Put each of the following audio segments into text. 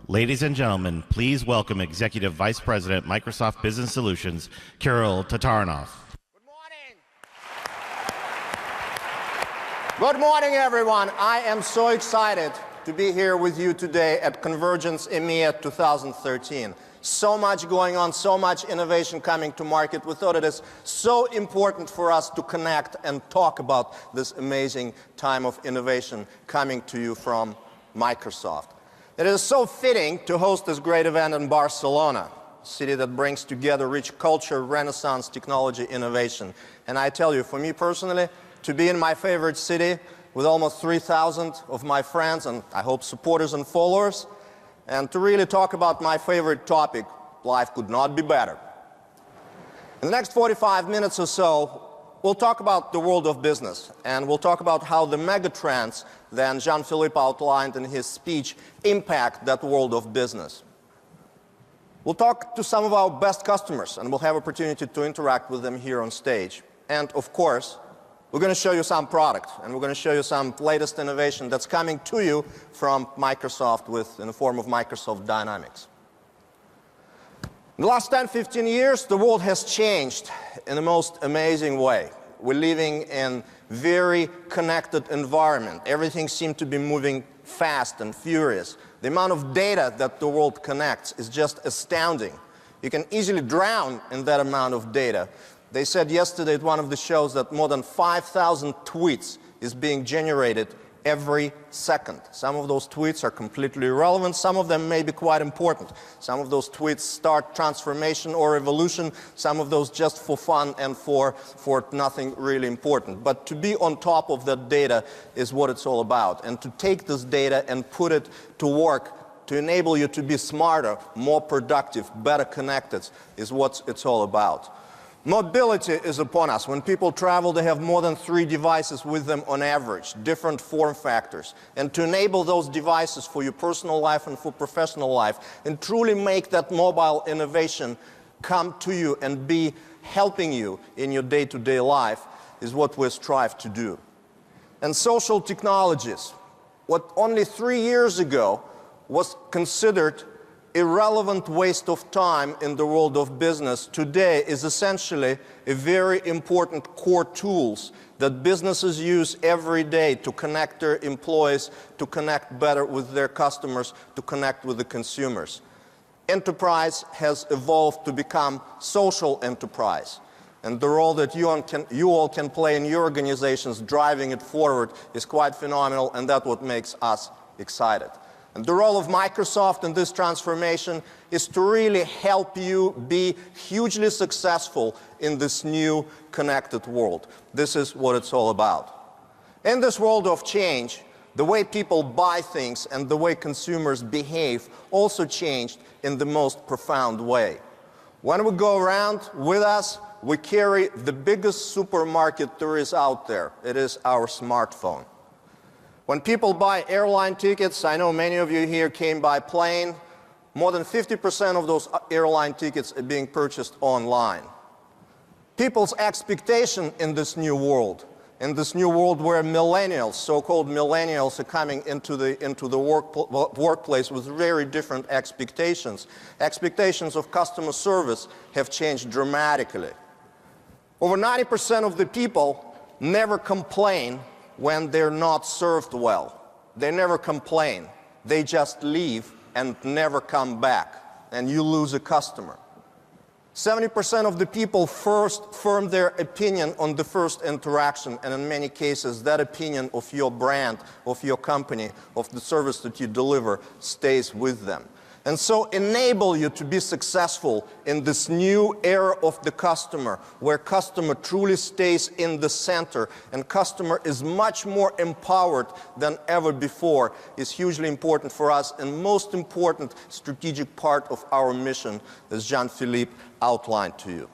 Ladies and gentlemen, please welcome Executive Vice President, Microsoft Business Solutions, Kirill Tatarinov. Good morning. Good morning, everyone. I am so excited to be here with you today at Convergence EMEA 2013. So much going on, so much innovation coming to market. We thought it is so important for us to connect and talk about this amazing time of innovation coming to you from Microsoft. It is so fitting to host this great event in Barcelona, a city that brings together rich culture, renaissance, technology, innovation. And I tell you, for me personally, to be in my favorite city with almost 3,000 of my friends and I hope supporters and followers, and to really talk about my favorite topic, life could not be better. In the next 45 minutes or so, we'll talk about the world of business, and we'll talk about how the megatrends that Jean-Philippe outlined in his speech impact that world of business. We'll talk to some of our best customers, and we'll have opportunity to interact with them here on stage. And of course, we're going to show you some product, and we're going to show you some latest innovation that's coming to you from Microsoft in the form of Microsoft Dynamics. In the last 10-15 years, the world has changed in the most amazing way. We're living in a very connected environment. Everything seems to be moving fast and furious. The amount of data that the world connects is just astounding. You can easily drown in that amount of data. They said yesterday at one of the shows that more than 5,000 tweets is being generated every second. Some of those tweets are completely irrelevant. Some of them may be quite important. Some of those tweets start transformation or revolution. Some of those just for fun and for nothing really important. But to be on top of that data is what it's all about. And to take this data and put it to work to enable you to be smarter, more productive, better connected is what it's all about. Mobility is upon us. When people travel, they have more than 3 devices with them on average, different form factors. And to enable those devices for your personal life and for professional life, and truly make that mobile innovation come to you and be helping you in your day-to-day life is what we strive to do. And social technologies, what only 3 years ago was considered irrelevant waste of time in the world of business, today is essentially a very important core tools that businesses use every day to connect their employees, to connect better with their customers, to connect with the consumers. Enterprise has evolved to become social enterprise. And the role that you all can play in your organizations driving it forward is quite phenomenal, and that's what makes us excited. And the role of Microsoft in this transformation is to really help you be hugely successful in this new connected world. This is what it's all about. In this world of change, the way people buy things and the way consumers behave also changed in the most profound way. When we go around with us, we carry the biggest supermarket there is out there. It is our smartphone. When people buy airline tickets, I know many of you here came by plane, more than 50% of those airline tickets are being purchased online. People's expectation in this new world where millennials, so-called millennials, are coming into the workplace with very different expectations. Expectations of customer service have changed dramatically. Over 90% of the people never complain when they're not served well. They never complain. They just leave and never come back, and you lose a customer. 70% of the people first form their opinion on the first interaction, and in many cases, that opinion of your brand, of your company, of the service that you deliver stays with them. And so enable you to be successful in this new era of the customer, where customer truly stays in the center and customer is much more empowered than ever before, is hugely important for us and most important strategic part of our mission, as Jean-Philippe outlined to you.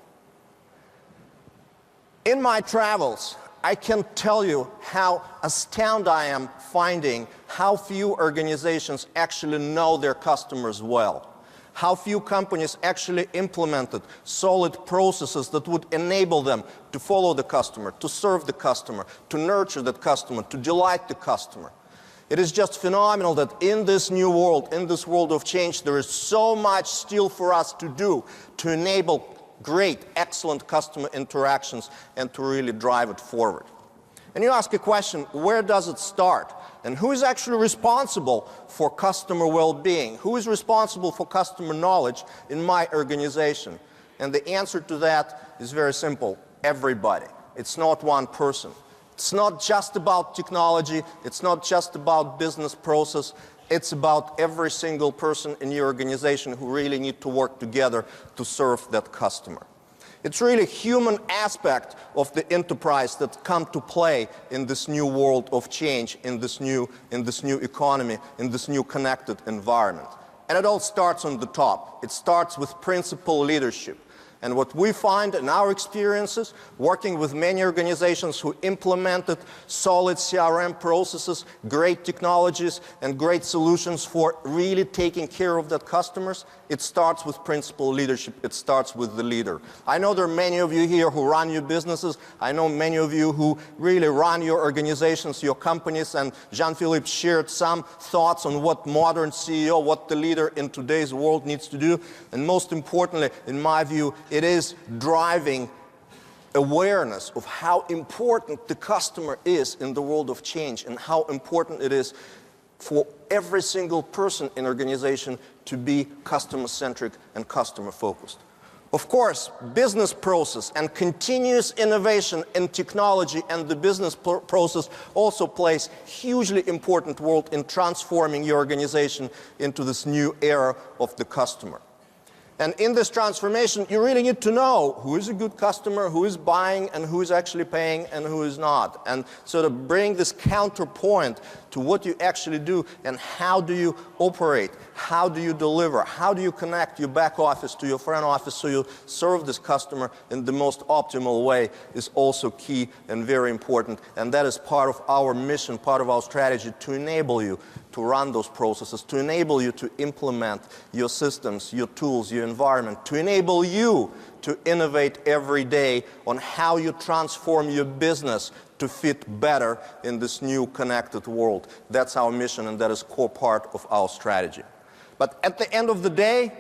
In my travels, I can tell you how astounded I am finding how few organizations actually know their customers well. How few companies actually implemented solid processes that would enable them to follow the customer, to serve the customer, to nurture that customer, to delight the customer. It is just phenomenal that in this new world, in this world of change, there is so much still for us to do to enable great, excellent customer interactions and to really drive it forward. And you ask a question, where does it start? And who is actually responsible for customer well-being? Who is responsible for customer knowledge in my organization? And the answer to that is very simple, everybody. It's not one person. It's not just about technology, it's not just about business process, it's about every single person in your organization who really need to work together to serve that customer. It's really a human aspect of the enterprise that come to play in this new world of change, in this new economy, in this new connected environment. And it all starts on the top. It starts with principal leadership. And what we find in our experiences, working with many organizations who implemented solid CRM processes, great technologies, and great solutions for really taking care of that customers, it starts with principal leadership. It starts with the leader. I know there are many of you here who run your businesses. I know many of you who really run your organizations, your companies, and Jean-Philippe shared some thoughts on what modern CEO, what the leader in today's world needs to do. And most importantly, in my view, it is driving awareness of how important the customer is in the world of change and how important it is for every single person in organization to be customer-centric and customer-focused. Of course, business process and continuous innovation in technology and the business process also plays hugely important role in transforming your organization into this new era of the customer. And in this transformation, you really need to know who is a good customer, who is buying, and who is actually paying, and who is not. And sort of bring this counterpoint to what you actually do and how do you operate, how do you deliver, how do you connect your back office to your front office so you serve this customer in the most optimal way is also key and very important. And that is part of our mission, part of our strategy to enable you to run those processes, to enable you to implement your systems, your tools, your environment, to enable you to innovate every day on how you transform your business to fit better in this new connected world. That's our mission, and that is core part of our strategy. But at the end of the day,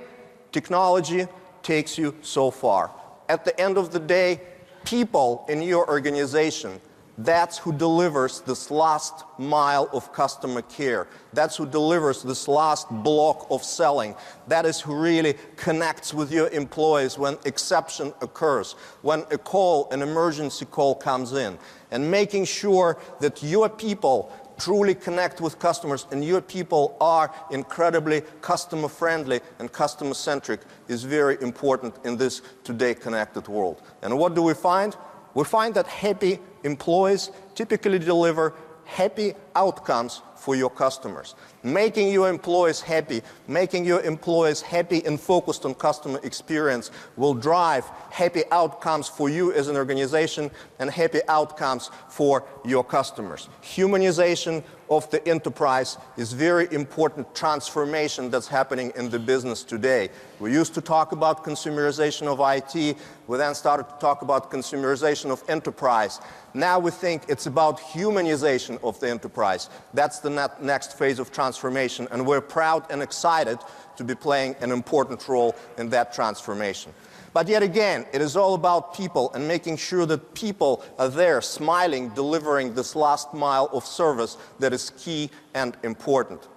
technology takes you so far. At the end of the day, people in your organization, that's who delivers this last mile of customer care. That's who delivers this last block of selling. That is who really connects with your employees when exception occurs, when a call, an emergency call comes in. And making sure that your people truly connect with customers and your people are incredibly customer-friendly and customer-centric is very important in this today connected world. And what do we find? We find that happy employees typically deliver happy outcomes for your customers. Making your employees happy and focused on customer experience will drive happy outcomes for you as an organization and happy outcomes for your customers. Humanization of the enterprise is very important transformation that's happening in the business today. We used to talk about consumerization of IT. We then started to talk about consumerization of enterprise. Now we think it's about humanization of the enterprise. That's the next phase of transformation, and we're proud and excited to be playing an important role in that transformation. But yet again, it is all about people and making sure that people are there smiling, delivering this last mile of service that is key and important.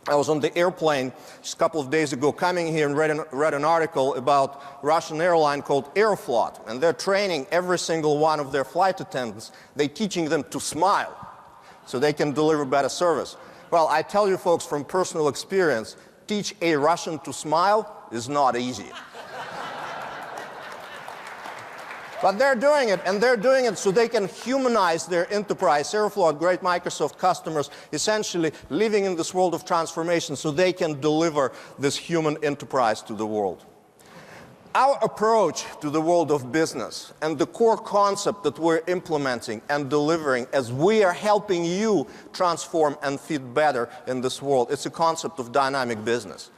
I was on the airplane just a couple of days ago coming here and read an article about a Russian airline called Aeroflot, and they're training every single one of their flight attendants. They're teaching them to smile so they can deliver better service. Well, I tell you folks from personal experience, teach a Russian to smile is not easy. But they're doing it, and they're doing it so they can humanize their enterprise. Aeroflot, great Microsoft customers, essentially living in this world of transformation so they can deliver this human enterprise to the world. Our approach to the world of business and the core concept that we're implementing and delivering as we are helping you transform and fit better in this world, it's a concept of dynamic business.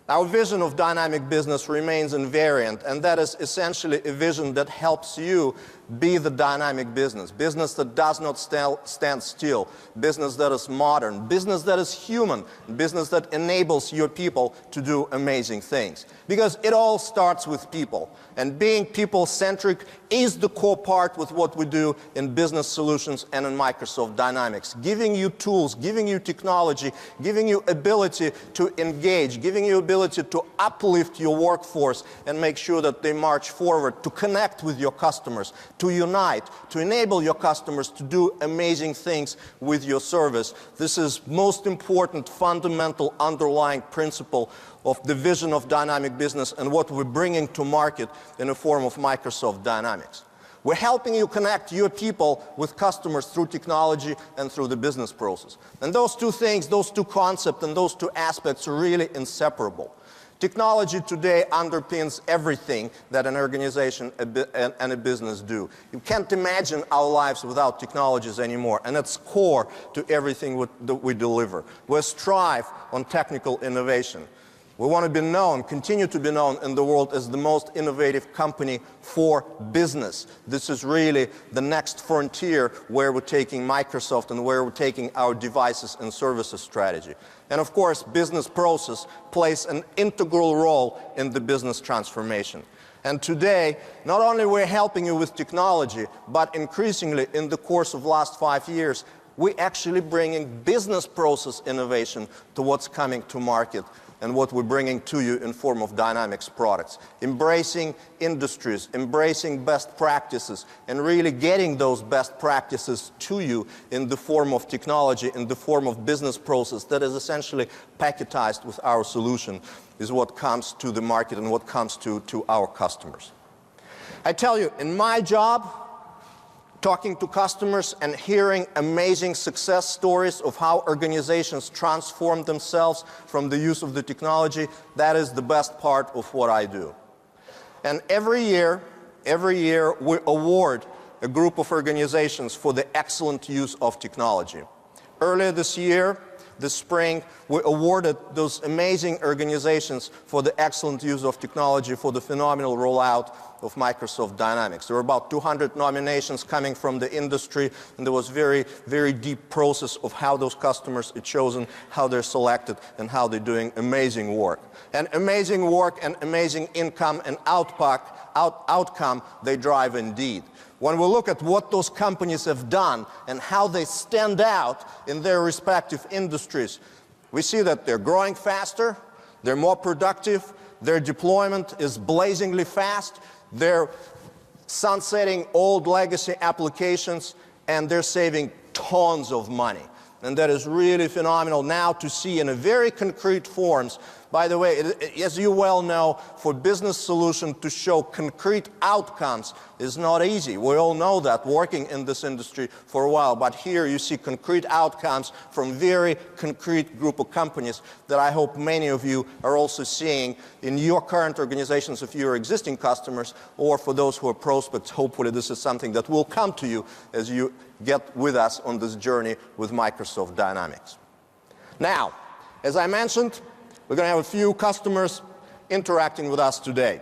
Our vision of dynamic business remains invariant, and that is essentially a vision that helps you be the dynamic business. Business that does not stand still. Business that is modern. Business that is human. Business that enables your people to do amazing things. Because it all starts with people. And being people-centric is the core part with what we do in business solutions and in Microsoft Dynamics. Giving you tools, giving you technology, giving you ability to engage, giving you ability to uplift your workforce and make sure that they march forward, to connect with your customers, to unite, to enable your customers to do amazing things with your service. This is most important, fundamental, underlying principle of the vision of dynamic business and what we're bringing to market in the form of Microsoft Dynamics. We're helping you connect your people with customers through technology and through the business process. And those two things, those two concepts and those two aspects are really inseparable. Technology today underpins everything that an organization and a business do. You can't imagine our lives without technologies anymore, and it's core to everything that we deliver. We strive on technical innovation. We want to be known, continue to be known in the world as the most innovative company for business. This is really the next frontier where we're taking Microsoft and where we're taking our devices and services strategy. And of course, business process plays an integral role in the business transformation. And today, not only we're helping you with technology, but increasingly in the course of the last 5 years, we're actually bringing business process innovation to what's coming to market and what we're bringing to you in form of Dynamics products. Embracing industries, embracing best practices, and really getting those best practices to you in the form of technology, in the form of business process that is essentially packetized with our solution is what comes to the market and what comes to our customers. I tell you, in my job, talking to customers and hearing amazing success stories of how organizations transform themselves from the use of the technology, that is the best part of what I do. And every year we award a group of organizations for the excellent use of technology. Earlier this year, this spring, we awarded those amazing organizations for the excellent use of technology for the phenomenal rollout of Microsoft Dynamics. There were about 200 nominations coming from the industry, and there was very, very deep process of how those customers are chosen, how they're selected, and how they're doing amazing work. And amazing work and amazing income and outcome they drive indeed. When we look at what those companies have done and how they stand out in their respective industries, we see that they're growing faster, they're more productive, their deployment is blazingly fast, they're sunsetting old legacy applications, and they're saving tons of money. And that is really phenomenal now to see in a very concrete forms. By the way, as you well know, for business solution to show concrete outcomes is not easy. We all know that, working in this industry for a while. But here you see concrete outcomes from very concrete group of companies that I hope many of you are also seeing in your current organizations if you're existing customers, or for those who are prospects. Hopefully this is something that will come to you as you get with us on this journey with Microsoft Dynamics. Now, as I mentioned, we're going to have a few customers interacting with us today.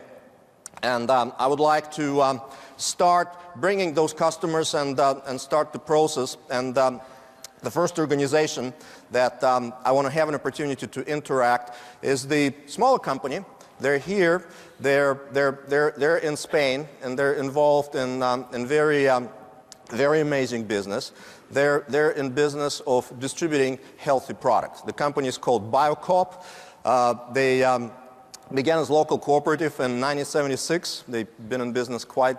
And I would like to start bringing those customers and start the process. And the first organization that I want to have an opportunity to interact is the smaller company. They're here, they're in Spain, and they're involved in very amazing business. They're in business of distributing healthy products. The company is called BoConcept. They began as a local cooperative in 1976. They've been in business quite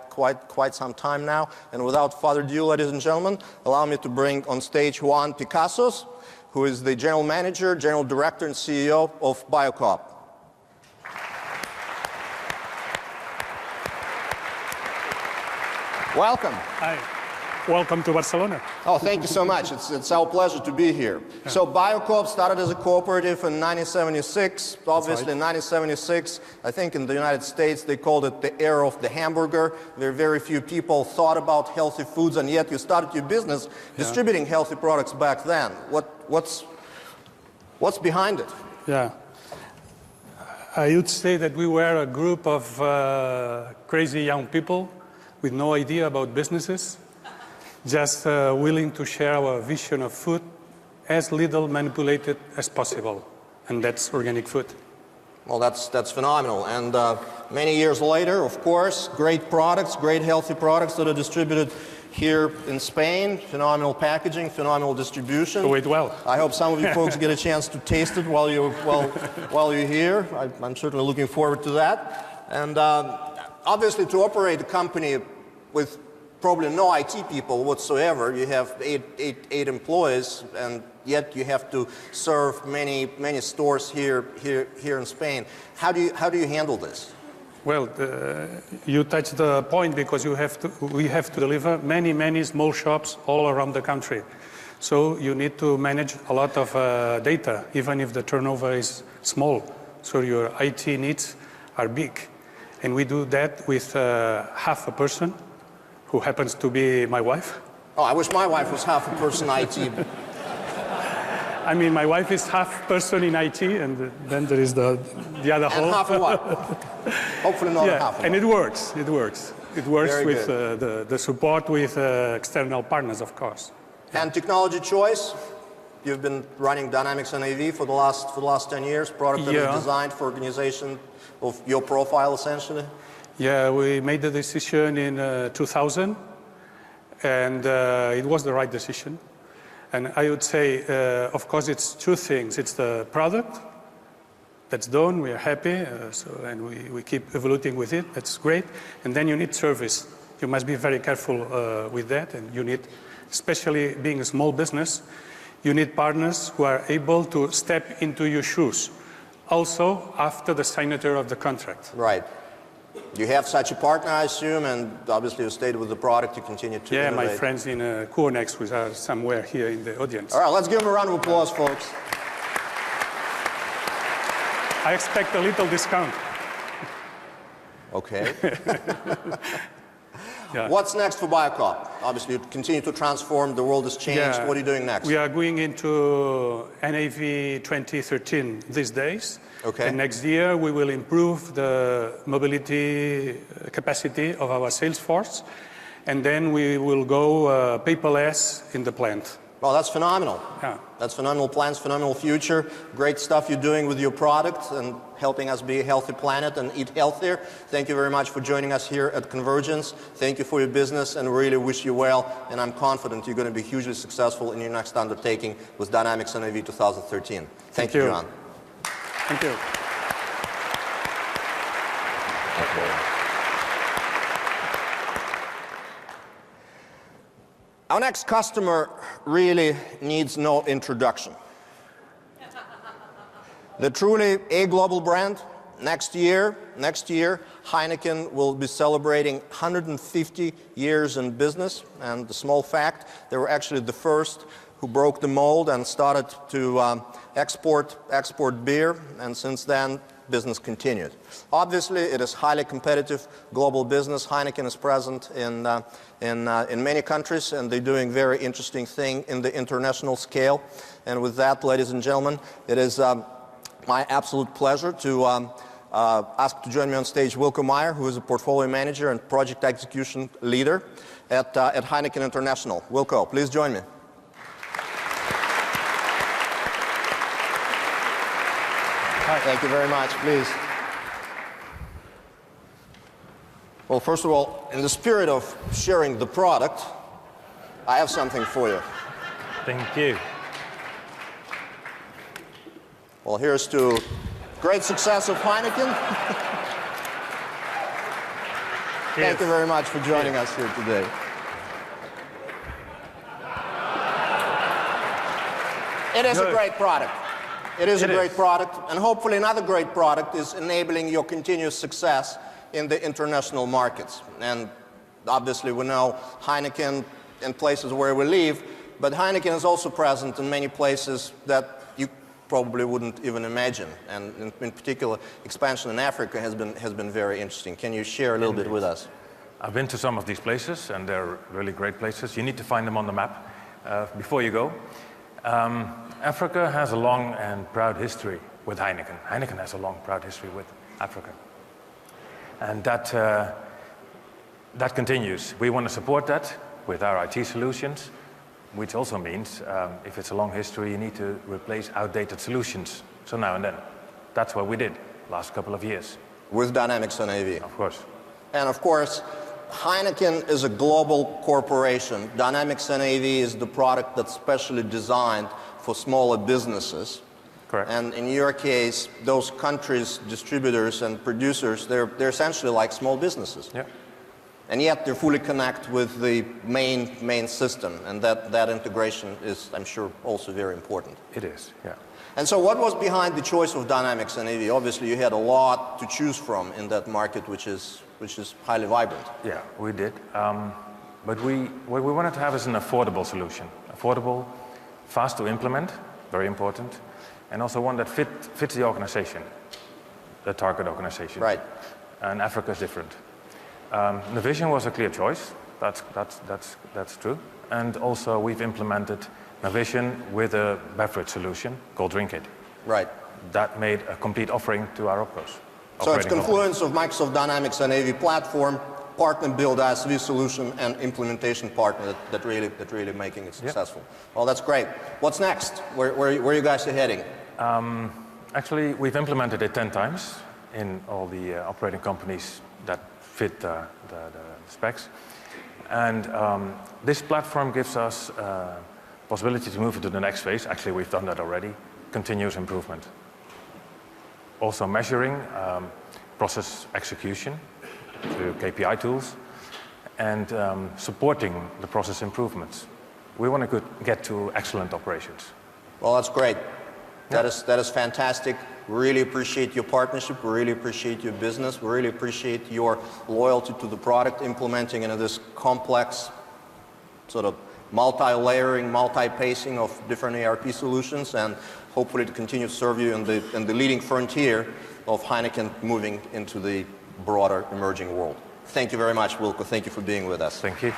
some time now. And without further ado, ladies and gentlemen, allow me to bring on stage Juan Picassos, who is the general manager, general director, and CEO of BoConcept. Welcome. Hi. Welcome to Barcelona. Oh, thank you so much. It's our pleasure to be here. Yeah. So BoConcept started as a cooperative in 1976. Obviously, in 1976, I think in the United States, they called it the era of the hamburger. There very few people thought about healthy foods, and yet you started your business distributing healthy products back then. What's behind it? Yeah. I would say that we were a group of crazy young people with no idea about businesses, just willing to share our vision of food as little manipulated as possible, and that's organic food. Well, that's phenomenal. And many years later, of course, great products, great healthy products that are distributed here in Spain. Phenomenal packaging, phenomenal distribution. Do it well. I hope some of you folks get a chance to taste it while you're here. I'm certainly looking forward to that. And obviously, to operate a company with probably no IT people whatsoever, you have eight employees, and yet you have to serve many stores here in Spain. How do you handle this? Well, you touched the point, because we have to deliver many small shops all around the country. So you need to manage a lot of data, even if the turnover is small. So your IT needs are big. And we do that with half a person, who happens to be my wife. Oh, I wish my wife was half a person IT. I mean, my wife is half person in IT, and then there is the other And half. half a what? Hopefully not Yeah, half a and what. it works. It works. It works Very with the support with external partners, of course. And technology choice. You've been running Dynamics NAV for the last 10 years. Product that is designed for organization of your profile, essentially. Yeah, we made the decision in 2000, and it was the right decision. And I would say, of course, it's two things. It's the product that's done, we are happy, and we keep evolving with it, that's great. And then you need service. You must be very careful with that, and you need, especially being a small business, you need partners who are able to step into your shoes, also after the signature of the contract. Right. You have such a partner, I assume, and obviously you stayed with the product, you continue to innovate. My friends in Kuonex, who are somewhere here in the audience. All right, let's give them a round of applause, folks. I expect a little discount. Okay. Yeah. What's next for BoConcept? Obviously, you continue to transform, the world has changed. Yeah. What are you doing next? We are going into NAV 2013 these days. Okay. And next year, we will improve the mobility capacity of our sales force. And then we will go paperless in the plant. Well, that's phenomenal. Yeah. That's phenomenal plans, phenomenal future. Great stuff you're doing with your product and helping us be a healthy planet and eat healthier. Thank you very much for joining us here at Convergence. Thank you for your business, and really wish you well. And I'm confident you're going to be hugely successful in your next undertaking with Dynamics NAV 2013. Thank you, John. Thank you. Our next customer really needs no introduction. They're truly a global brand. Next year, Heiniken will be celebrating 150 years in business. And the small fact, they were actually the first who broke the mold and started to export beer. And since then, business continued. Obviously, it is highly competitive global business. Heiniken is present in many countries, and they're doing very interesting thing in the international scale. And with that, ladies and gentlemen, it is my absolute pleasure to ask to join me on stage Wilco Meyer, who is a portfolio manager and project execution leader at Heiniken International. Wilco, please join me. Hi. Thank you very much. Please. Well, first of all, in the spirit of sharing the product, I have something for you. Thank you. Well, here's to great success of Heiniken. Thank you very much for joining us here today. It is a great product. It is a great product, and hopefully another great product is enabling your continuous success in the international markets. And obviously we know Heiniken in places where we live, but Heiniken is also present in many places that you probably wouldn't even imagine. And in particular, expansion in Africa has been very interesting. Can you share a little bit with us? I've been to some of these places, and they're really great places. You need to find them on the map before you go. Africa has a long and proud history with Heiniken. Heiniken has a long, proud history with Africa. And that continues. We want to support that with our IT solutions, which also means if it's a long history, you need to replace outdated solutions. So now and then. That's what we did last couple of years. With Dynamics NAV. Of course. And of course, Heiniken is a global corporation. Dynamics NAV is the product that's specially designed for smaller businesses. Correct. And in your case, those countries, distributors and producers, they're essentially like small businesses. Yeah. And yet they're fully connected with the main system, and that integration is, I'm sure, also very important. It is, yeah. And so what was behind the choice of Dynamics NAV? Obviously, you had a lot to choose from in that market, which is highly vibrant. Yeah, we did. But what we wanted to have is an affordable solution. Affordable, fast to implement, very important, and also one that fits the organization, the target organization. Right. And Africa is different. Navision was a clear choice. That's true. And also we've implemented Navision with a beverage solution called Drinkit. Right. That made a complete offering to our operos. So it's confluence of Microsoft Dynamics NAV platform, partner-build ISV solution, and implementation partner that really making it successful. Yep. Well, that's great. What's next? Where you guys are heading? Actually, we've implemented it 10 times in all the operating companies that fit the specs. And this platform gives us possibility to move into the next phase. Actually, we've done that already. Continuous improvement. Also measuring process execution through KPI tools and supporting the process improvements. We want to get to excellent operations. Well, that's great. Yeah. That is fantastic. We really appreciate your partnership. We really appreciate your business. We really appreciate your loyalty to the product, implementing into this complex sort of multi-layering, multi-pacing of different ERP solutions, and hopefully to continue to serve you in the leading frontier of Heiniken moving into the broader emerging world. Thank you very much, Wilco. Thank you for being with us. Thank you.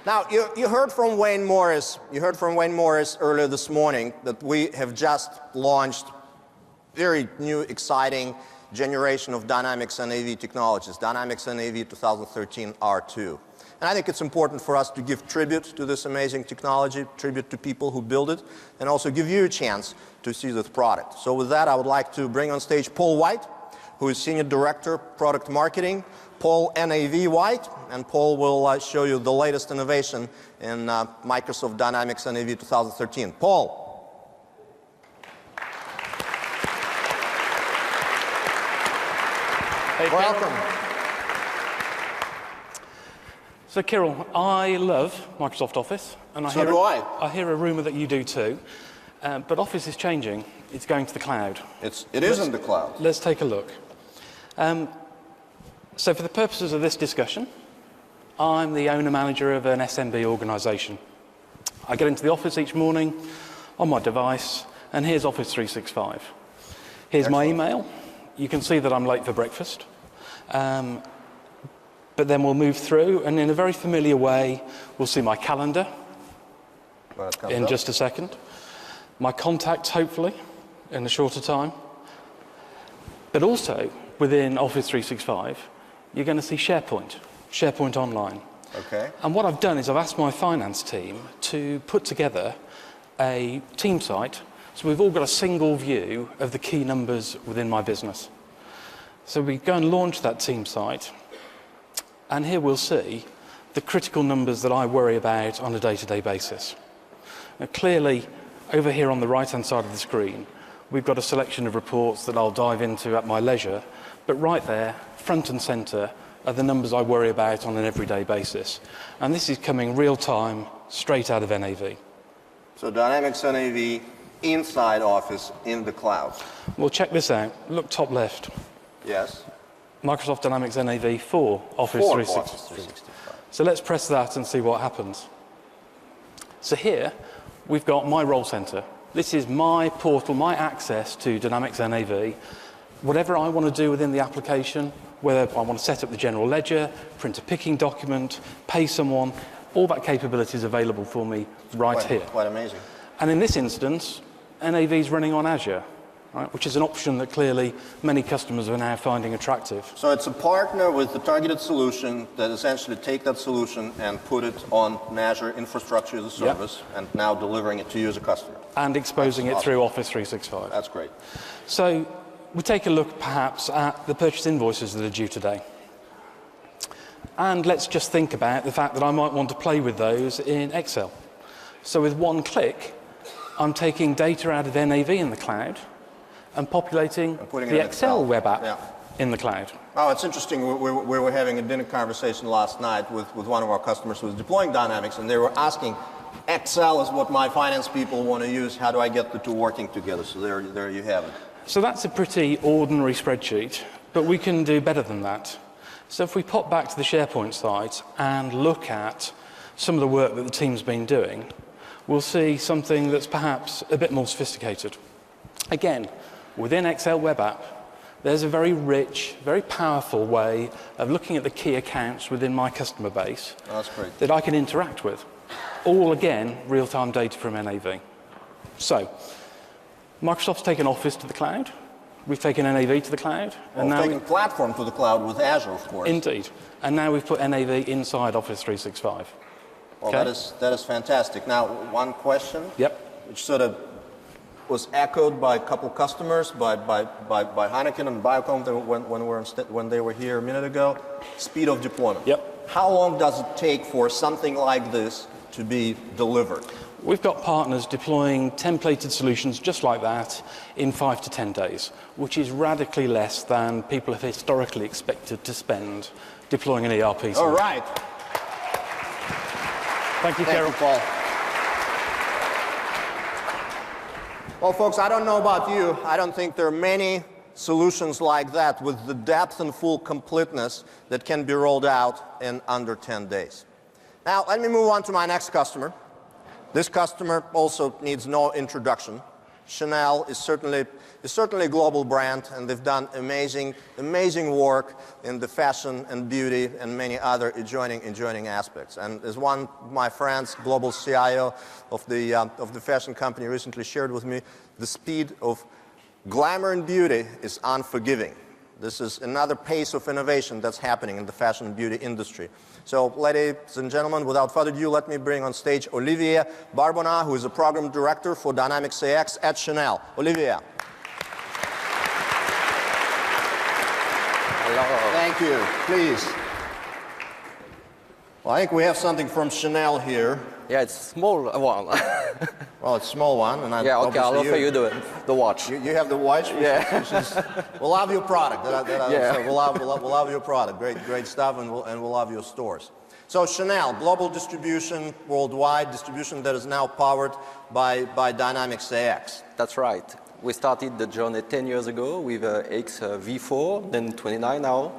Now, you heard from Wayne Morris. You heard from Wayne Morris earlier this morning that we have just launched very new, exciting generation of Dynamics NAV technologies, Dynamics NAV 2013 R2. And I think it's important for us to give tribute to this amazing technology, tribute to people who build it, and also give you a chance to see this product. So with that, I would like to bring on stage Paul White, who is Senior Director, Product Marketing. Paul NAV White, and Paul will show you the latest innovation in Microsoft Dynamics NAV 2013. Paul. Hey, welcome. So, Kirill, I love Microsoft Office, and I hear a rumor that you do too. But Office is changing. It's going to the cloud. It is in the cloud. Let's take a look. So, for the purposes of this discussion, I'm the owner-manager of an SMB organisation. I get into the office each morning on my device, and here's Office 365. Here's my email. You can see that I'm late for breakfast. But then we'll move through, and in a very familiar way, we'll see my calendar in just a second. My contacts, hopefully, in a shorter time. But also, within Office 365, you're going to see SharePoint Online. Okay. And what I've done is I've asked my finance team to put together a team site, so we've all got a single view of the key numbers within my business. So we go and launch that team site, and here we'll see the critical numbers that I worry about on a day-to-day basis. Now, clearly, over here on the right-hand side of the screen, we've got a selection of reports that I'll dive into at my leisure, but right there, front and centre, are the numbers I worry about on an everyday basis. And this is coming real-time, straight out of NAV. So Dynamics NAV inside Office in the cloud. Well, check this out. Look top left. Yes. Microsoft Dynamics NAV for Office 365. So let's press that and see what happens. So here, we've got my role center. This is my portal, my access to Dynamics NAV. Whatever I want to do within the application, whether I want to set up the general ledger, print a picking document, pay someone, All that capability is available for me right here. Quite amazing. And in this instance, NAV is running on Azure, right, which is an option that clearly many customers are now finding attractive. So it's a partner with the targeted solution that essentially take that solution and put it on an Azure infrastructure as a service, and now delivering it to you as a customer. And exposing That's it through Office 365. That's great. So we take a look perhaps at the purchase invoices that are due today. And let's just think about the fact that I might want to play with those in Excel. So with one click, I'm taking data out of NAV in the cloud and populating the Excel web app in the cloud. Oh, it's interesting. We were having a dinner conversation last night with one of our customers who was deploying Dynamics, and they were asking, Excel is what my finance people want to use. How do I get the two working together? So there you have it. So that's a pretty ordinary spreadsheet, but we can do better than that. So if we pop back to the SharePoint site and look at some of the work that the team's been doing, we'll see something that's perhaps a bit more sophisticated. Again, within Excel web app, there's a very rich, very powerful way of looking at the key accounts within my customer base that I can interact with. All, again, real-time data from NAV. So, Microsoft's taken Office to the cloud. We've taken NAV to the cloud. And now we've taken Platform to the cloud with Azure, of course. Indeed. And now we've put NAV inside Office 365. Well, that is fantastic. Now, one question, which sort of was echoed by a couple customers, by Heiniken and BoConcept when they were here a minute ago, speed of deployment. How long does it take for something like this to be delivered? We've got partners deploying templated solutions just like that in 5 to 10 days, which is radically less than people have historically expected to spend deploying an ERP solution. All right. Thank you, Carol. Thank you, Paul. Well, folks, I don't know about you. I don't think there are many solutions like that with the depth and full completeness that can be rolled out in under 10 days. Now, let me move on to my next customer. This customer also needs no introduction. Chanel is certainly a global brand, and they've done amazing work in the fashion and beauty and many other adjoining aspects. And as one of my friends, global CIO of the fashion company, recently shared with me, the speed of glamour and beauty is unforgiving. This is another pace of innovation that's happening in the fashion and beauty industry. So, ladies and gentlemen, without further ado, let me bring on stage Olivier Barbonat, who is a program director for Dynamics AX at Chanel. Olivier. Hello. Thank you. Please. Well, I think we have something from Chanel here. Yeah, it's a small one. Well, it's a small one. And yeah, okay, I'll offer you the watch. You have the watch? Yeah. We'll have your product. Yeah. So we'll have your product. Great stuff, and we'll have your stores. So Chanel, global distribution, worldwide distribution that is now powered by Dynamics AX. That's right. We started the journey 10 years ago with AX V4, then 29 now.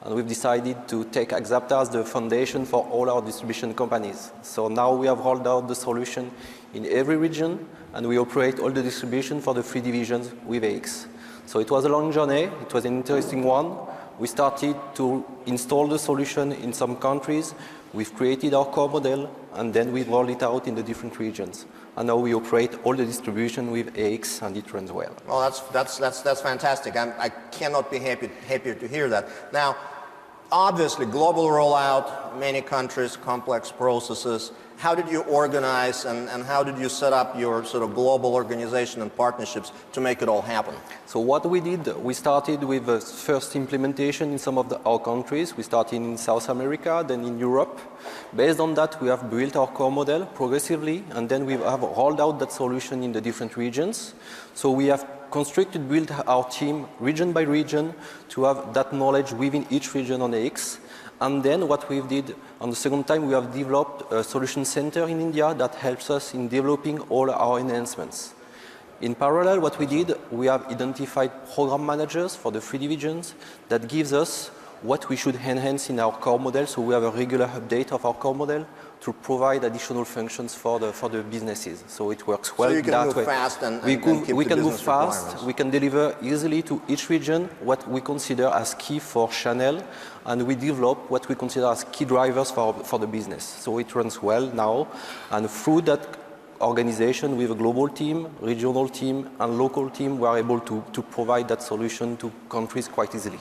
And we've decided to take Axapta as the foundation for all our distribution companies. So now we have rolled out the solution in every region, and we operate all the distribution for the 3 divisions with AX. So it was a long journey. It was an interesting one. We started to install the solution in some countries. We've created our core model, and then we rolled it out in the different regions. And now we operate all the distribution with AX, and it runs well. Well, that's fantastic. I cannot be happier to hear that. Now, obviously, global rollout, many countries, complex processes. How did you organize and how did you set up your sort of global organization and partnerships to make it all happen? So what we did, we started with the first implementation in some of our countries. We started in South America, then in Europe. Based on that, we have built our core model progressively, and then we have rolled out that solution in the different regions. So we have built our team region by region to have that knowledge within each region on AX. And then what we did on the second time, we have developed a solution center in India that helps us in developing all our enhancements. In parallel, what we did, we have identified program managers for the 3 divisions that gives us what we should enhance in our core model. So we have a regular update of our core model to provide additional functions for the businesses. So it works well. So you can that move way. fast and we keep the can move business fast. requirements. We can deliver easily to each region what we consider as key for Chanel, and we develop what we consider as key drivers for the business. So it runs well now, and through that organization with a global team, regional team, and local team, we are able to provide that solution to countries quite easily.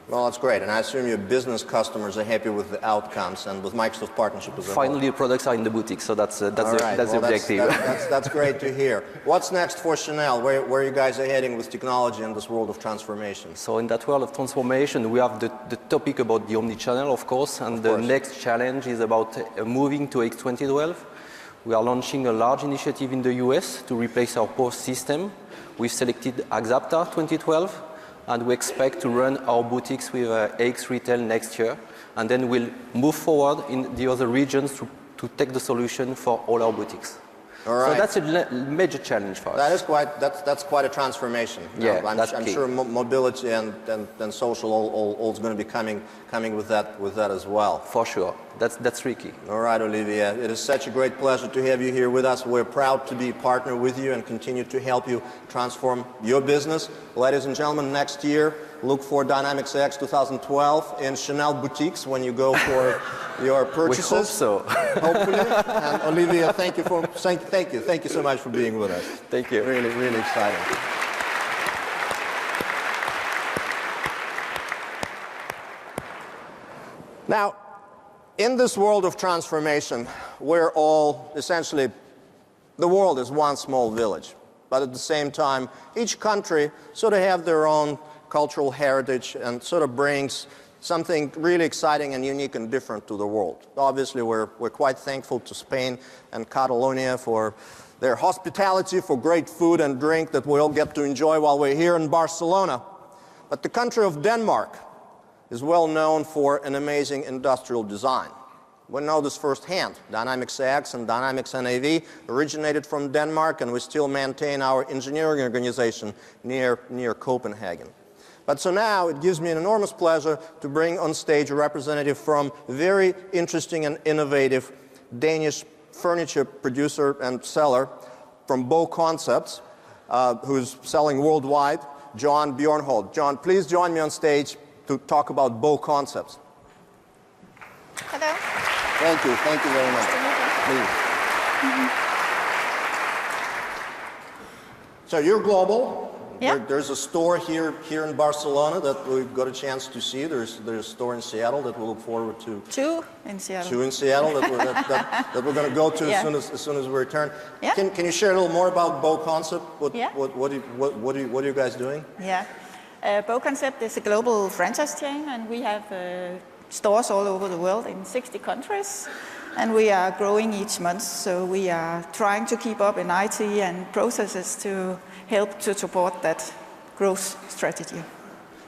Well, that's great, and I assume your business customers are happy with the outcomes and with Microsoft partnership as well. Finally, the products are in the boutique, so that's the objective. That's great to hear. What's next for Chanel? Where you guys are heading with technology in this world of transformation? So in that world of transformation, we have the topic about the omni-channel, of course, and the next challenge is about moving to X2012. We are launching a large initiative in the US to replace our POS system. We've selected Axapta 2012. And we expect to run our boutiques with AX Retail next year. And then we'll move forward in the other regions to take the solution for all our boutiques. All right. So that's a major challenge for us. That's quite a transformation. Yeah, I'm sure mobility and social all is going to be coming with that as well. For sure. That's tricky. All right, Olivier. It is such a great pleasure to have you here with us. We're proud to be a partner with you and continue to help you transform your business. Ladies and gentlemen, next year, look for Dynamics X 2012 in Chanel boutiques when you go for your purchases. We hope so. Hopefully. And Olivier, thank you so much for being with us. Thank you. Really, really exciting. Now, in this world of transformation, we're all essentially, the world is one small village. But at the same time, each country sort of have their own cultural heritage and sort of brings something really exciting and unique and different to the world. Obviously, we're quite thankful to Spain and Catalonia for their hospitality, for great food and drink that we all get to enjoy while we're here in Barcelona. But the country of Denmark is well known for an amazing industrial design. We know this firsthand. Dynamics X and Dynamics NAV originated from Denmark, and we still maintain our engineering organization near Copenhagen. But so now it gives me an enormous pleasure to bring on stage a representative from a very interesting and innovative Danish furniture producer and seller from BoConcept, who's selling worldwide, John Bjornholt. John, please join me on stage to talk about BoConcept. Hello. Thank you very much. Please. So you're global. Yeah. There's a store here in Barcelona that we've got a chance to see. There's a store in Seattle that we look forward to. Two in Seattle. Two in Seattle that we're going to go to Yeah. as soon as we return. Yeah. Can you share a little more about BoConcept? Yeah. What are you guys doing? Yeah. BoConcept is a global franchise chain, and we have stores all over the world in 60 countries. And we are growing each month, so we are trying to keep up in IT and processes to help to support that growth strategy.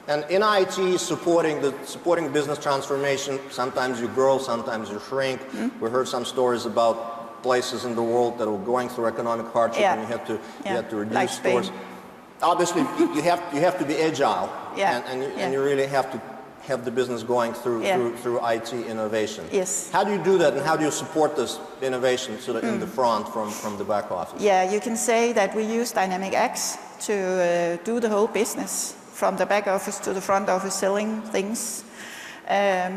And in IT, supporting business transformation, sometimes you grow, sometimes you shrink. We heard some stories about places in the world that were going through economic hardship, and you had to reduce like stores. Spain. Obviously, you have to be agile, and you really have to have the business going through IT innovation. Yes. How do you do that, and how do you support this innovation sort of in the front from the back office? Yeah, you can say that we use Dynamic X to do the whole business, from the back office to the front office, selling things.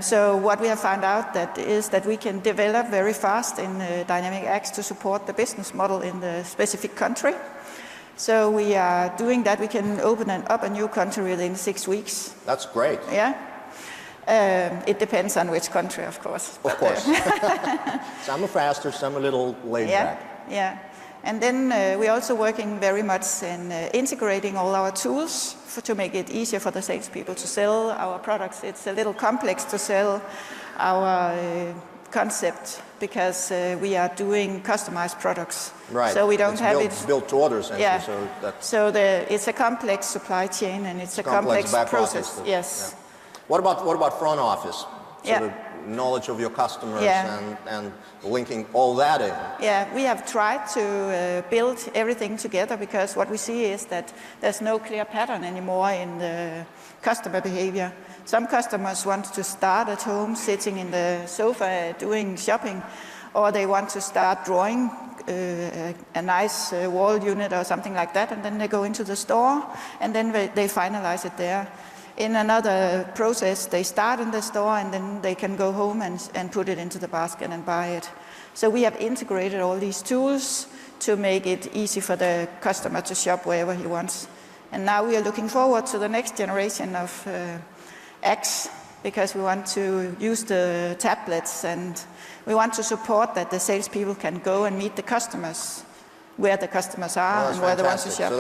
So what we have found out is that we can develop very fast in Dynamic X to support the business model in the specific country. So we are doing that. We can open up a new country within 6 weeks. That's great. Yeah. It depends on which country, of course. Of course. Some are faster, some a little laid back. Yeah. And then we're also working very much in integrating all our tools to make it easier for the salespeople to sell our products. It's a little complex to sell our concept because we are doing customized products. Right. So we don't have it built to order, essentially. Yeah. So it's a complex supply chain, and it's a complex back process. office. Yes. Yeah. What about front office? Yeah. Sort of knowledge of your customers Yeah. and linking all that in. Yeah, we have tried to build everything together, because what we see is that there's no clear pattern anymore in the customer behavior. Some customers want to start at home, sitting in the sofa, doing shopping. or they want to start drawing a nice wall unit or something like that, and then they go into the store, and then they finalize it there. In another process, they start in the store, and then they can go home and put it into the basket and buy it. So we have integrated all these tools to make it easy for the customer to shop wherever he wants. And now we are looking forward to the next generation of X, because we want to use the tablets, and we want to support that the salespeople can go and meet the customers where the customers are and where they want to shop.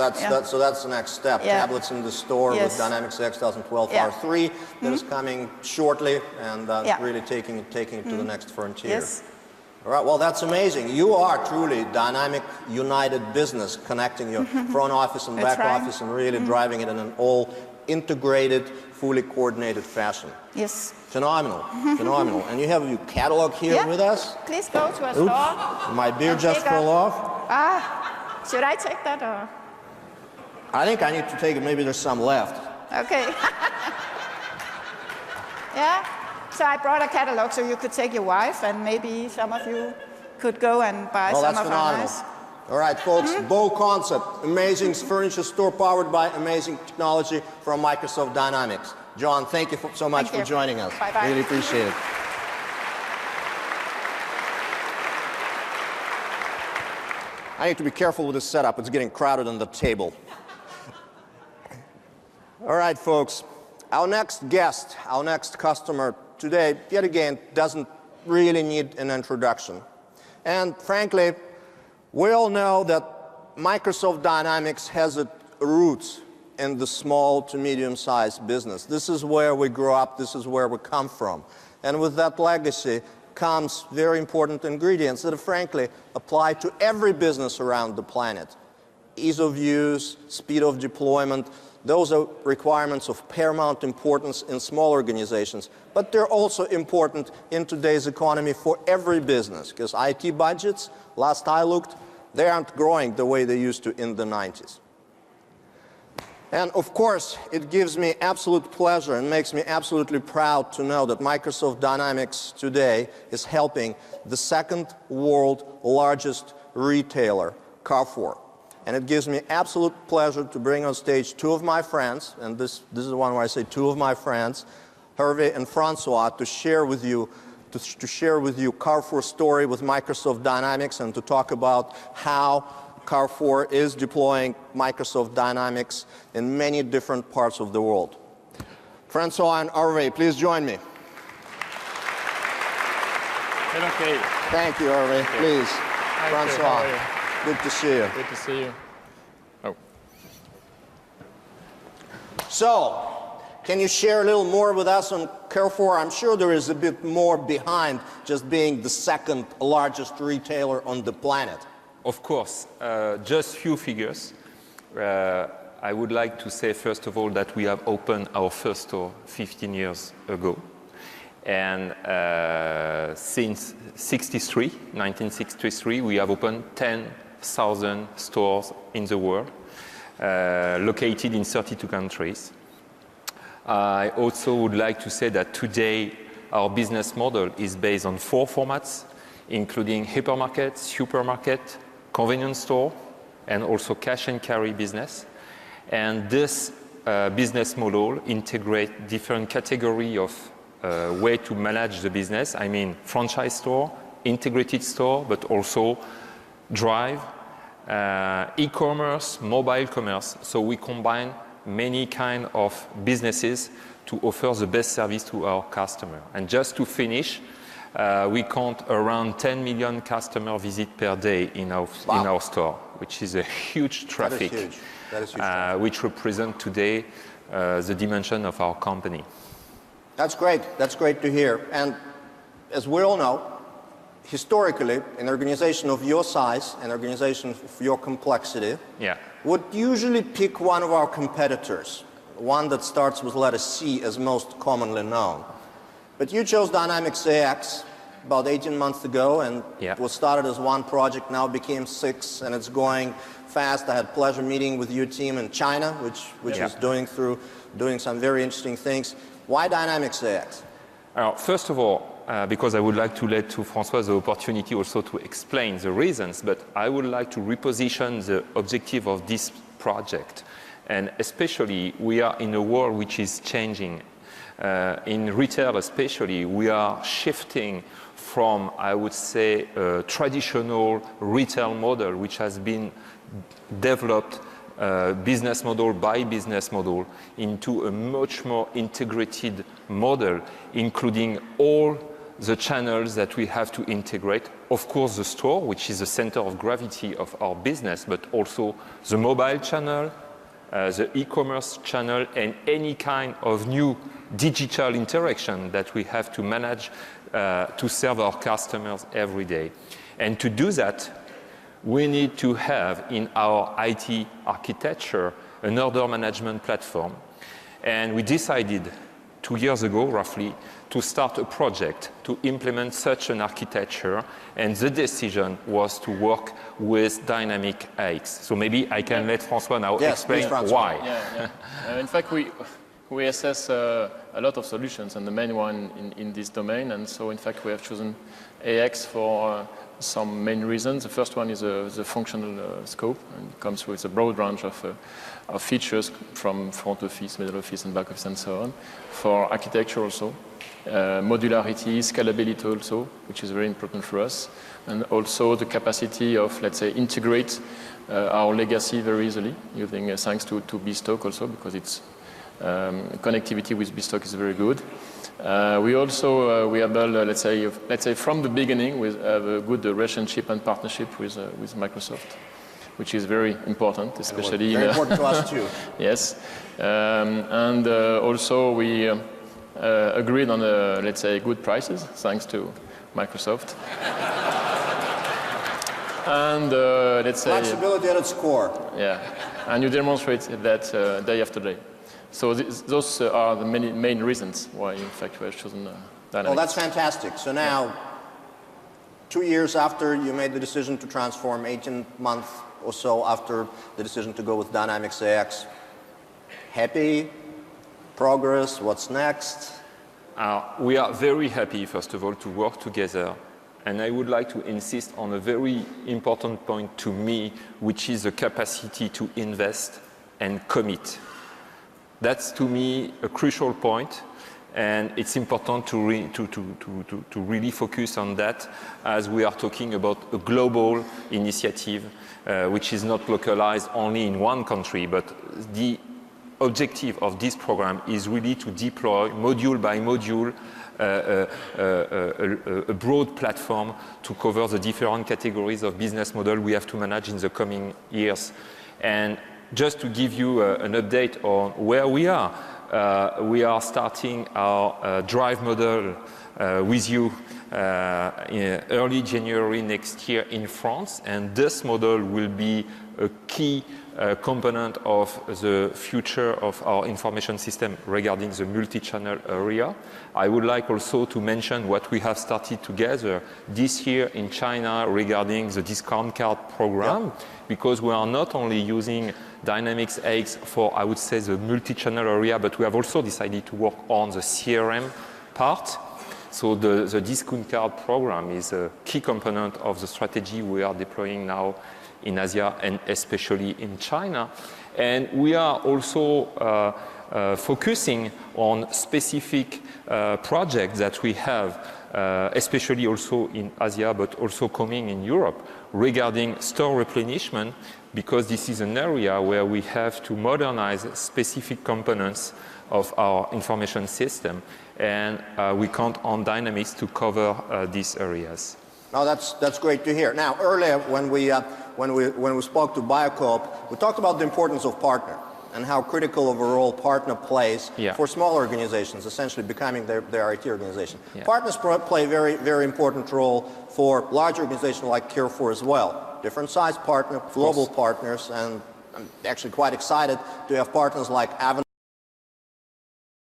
So that's the next step. Yeah. Tablets in the store with Dynamics AX 2012 R3 that is coming shortly, and really taking it to the next frontier. Yes. All right, well, that's amazing. You are truly dynamic, united business, connecting your front office and back office and really driving it in an all integrated, fully coordinated fashion. Yes. Phenomenal, phenomenal. And you have your catalog here with us. Please go to a store. My beer just fell off. Should I take that or? I think I need to take it. Maybe there's some left. Okay. Yeah. So I brought a catalog so you could take your wife, and maybe some of you could go and buy some of our nice. All right, folks, BoConcept, amazing furniture store powered by amazing technology from Microsoft Dynamics. John, thank you so much for joining us. Bye-bye. Really appreciate it. I need to be careful with this setup. It's getting crowded on the table. All right, folks, our next guest, our next customer today, yet again, doesn't really need an introduction. And frankly, we all know that Microsoft Dynamics has its roots in the small to medium-sized business. This is where we grew up. This is where we come from. And with that legacy comes very important ingredients that, frankly, apply to every business around the planet. Ease of use, speed of deployment, those are requirements of paramount importance in small organizations. But they're also important in today's economy for every business, because IT budgets, last I looked, they aren't growing the way they used to in the 90s. And of course, it gives me absolute pleasure and makes me absolutely proud to know that Microsoft Dynamics today is helping the second world largest retailer, Carrefour. And it gives me absolute pleasure to bring on stage two of my friends, and this is the one where I say two of my friends, Hervé and Francois, to share with you Carrefour's story with Microsoft Dynamics and to talk about how Carrefour is deploying Microsoft Dynamics in many different parts of the world. Francois and Hervé, please join me. Okay. Thank you, Hervé. Please. Francois, good to see you. Good to see you. Oh. So, can you share a little more with us on Carrefour? I'm sure there is a bit more behind just being the second largest retailer on the planet. Of course, just few figures. I would like to say, first of all, that we have opened our first store 15 years ago. And since 1963, we have opened 10,000 stores in the world, located in 32 countries. I also would like to say that today our business model is based on 4 formats, including hypermarket, supermarket, convenience store, and also cash and carry business. And this business model integrates different categories of way to manage the business. I mean franchise store, integrated store, but also drive, e-commerce, mobile commerce. So we combine many kind of businesses to offer the best service to our customer. And just to finish, we count around 10 million customer visits per day in our store, which is a huge traffic, that is huge. Which represent today the dimension of our company. That's great. That's great to hear. And as we all know, historically, an organization of your size, an organization of your complexity, would usually pick one of our competitors, one that starts with letter C as most commonly known. But you chose Dynamics AX about 18 months ago, and it was started as one project, now became 6, and it's going fast. I had pleasure meeting with your team in China, which is doing some very interesting things. Why Dynamics AX? First of all, because I would like to let to François the opportunity also to explain the reasons, but I would like to reposition the objective of this project. And especially, we are in a world which is changing. In retail especially, we are shifting from, I would say, a traditional retail model which has been developed business model by business model into a much more integrated model, including all the channels that we have to integrate. Of course, the store, which is the center of gravity of our business, but also the mobile channel, the e-commerce channel, and any kind of new digital interaction that we have to manage to serve our customers every day. And to do that, we need to have in our IT architecture an order management platform. And we decided 2 years ago, roughly, to start a project to implement such an architecture, and the decision was to work with Dynamic AX. So maybe I can let François now explain why. In fact, we assess a lot of solutions, and the main one in this domain, and so in fact we have chosen AX for some main reasons. The first one is the functional scope, and it comes with a broad range of features from front office, middle office, and back office, and so on. For architecture also, modularity, scalability also, which is very important for us, and also the capacity of, let's say, integrate our legacy very easily, using thanks to BStock also, because it's connectivity with BStock is very good. We also we able, let's say from the beginning, we have a good relationship and partnership with Microsoft, which is very important, especially very important to us too. Yes, and also we agreed on let's say good prices thanks to Microsoft. And let's say flexibility at its core. Yeah, and you demonstrate that day after day. So those are the main reasons why, in fact, we have chosen Dynamics. Well, that's fantastic. So now, 2 years after you made the decision to transform, 18 months or so after the decision to go with Dynamics AX, happy? Progress? What's next? We are very happy, first of all, to work together. And I would like to insist on a very important point to me, which is the capacity to invest and commit. That's, to me, a crucial point, and it's important to really focus on that as we are talking about a global initiative, which is not localized only in one country, but the objective of this program is really to deploy module by module a broad platform to cover the different categories of business model we have to manage in the coming years. And just to give you an update on where we are starting our drive model with you in early January next year in France, and this model will be a key component of the future of our information system regarding the multi-channel area. I would like also to mention what we have started together this year in China regarding the discount card program, because we are not only using Dynamics AX for, I would say, the multi-channel area, but we have also decided to work on the CRM part. So the discount card program is a key component of the strategy we are deploying now in Asia and especially in China. And we are also focusing on specific projects that we have, especially also in Asia, but also coming in Europe, regarding store replenishment, because this is an area where we have to modernize specific components of our information system, and we count on Dynamics to cover these areas. No, that's great to hear. Now, earlier when we spoke to BoConcept, we talked about the importance of partner and how critical of a role partner plays for small organizations, essentially becoming their IT organization. Partners play a very important role for large organizations like Carrefour as well. Different size partner, global partners, and I'm actually quite excited to have partners like Avanade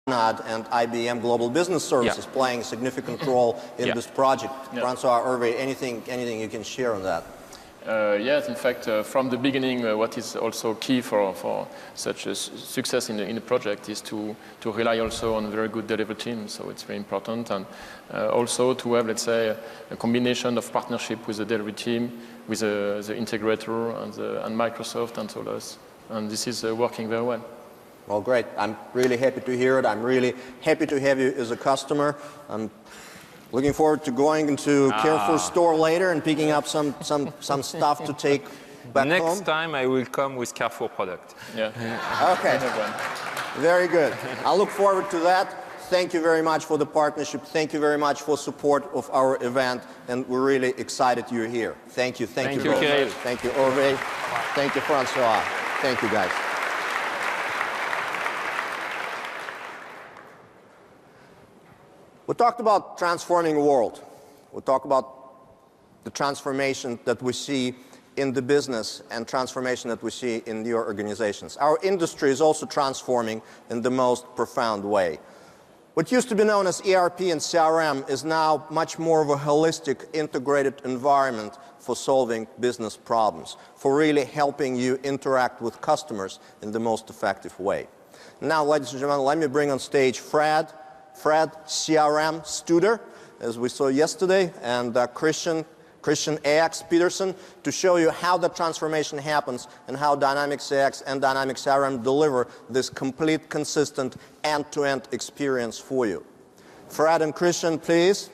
and IBM Global Business Services playing a significant role in this project. François, Hervé, anything you can share on that? Yes, in fact, from the beginning, what is also key for such a success in the project is to rely also on a very good delivery team. So it's very important, and also to have, let's say, a combination of partnership with the delivery team, with the integrator and Microsoft and others. And this is working very well. Well, great. I'm really happy to hear it. I'm really happy to have you as a customer. I'm looking forward to going into Carrefour store later and picking up some stuff to take back home. Next time I will come with Carrefour product. Yeah. Okay. Very good. I look forward to that. Thank you very much for the partnership. Thank you very much for support of our event. And we're really excited you're here. Thank you. Thank you, Kirill. Thank you, Hervé. Thank you, Francois. Thank you, guys. We talked about transforming the world. We talked about the transformation that we see in the business and transformation that we see in your organizations. Our industry is also transforming in the most profound way. What used to be known as ERP and CRM is now much more of a holistic, integrated environment for solving business problems, for really helping you interact with customers in the most effective way. Now, ladies and gentlemen, let me bring on stage Fred CRM Studer, as we saw yesterday, and Christian AX Peterson, to show you how the transformation happens and how Dynamics AX and Dynamics CRM deliver this complete, consistent, end-to-end experience for you. Fred and Christian, please.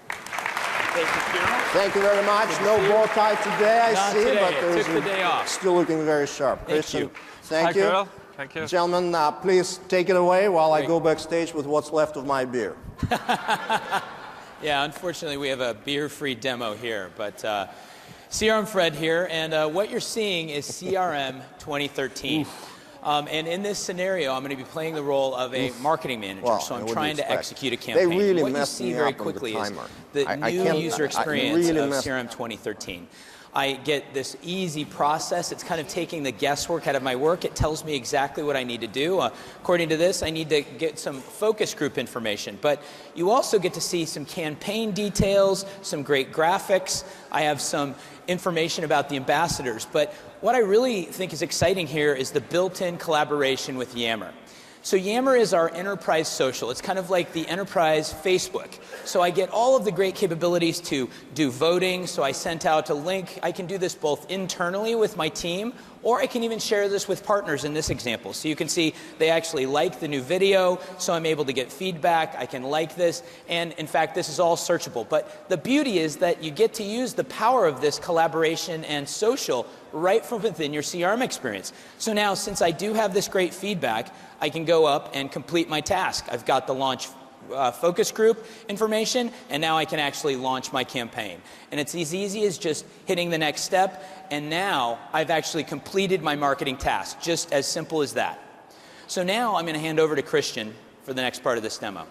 Thank you very much. No bow tie today, I see, but there's still looking very sharp. Christian, thank you. Carol. Thank you. Gentlemen, please take it away while I go backstage with what's left of my beer. Yeah, unfortunately, we have a beer-free demo here, but CRM Fred here, and what you're seeing is CRM 2013. And in this scenario, I'm going to be playing the role of a marketing manager, Well, so I'm what do you trying to expect? execute a campaign. They really what you messed see me very up on the quickly is timer. the I new can't- user I experience really of messed- CRM 2013. I get this easy process. It's kind of taking the guesswork out of my work. It tells me exactly what I need to do. According to this, I need to get some focus group information. But you also get to see some campaign details, some great graphics. I have some information about the ambassadors. But what I really think is exciting here is the built-in collaboration with Yammer. So Yammer is our enterprise social. It's kind of like the enterprise Facebook. So I get all of the great capabilities to do voting. So I sent out a link. I can do this both internally with my team, or I can even share this with partners in this example. So you can see they actually like the new video, so I'm able to get feedback. I can like this, and in fact, this is all searchable. But the beauty is that you get to use the power of this collaboration and social right from within your CRM experience. So now, since I do have this great feedback, I can go up and complete my task. I've got the launch focus group information, and now I can actually launch my campaign. And it's as easy as just hitting the next step, and now I've actually completed my marketing task, just as simple as that. So now I'm going to hand over to Christian for the next part of this demo.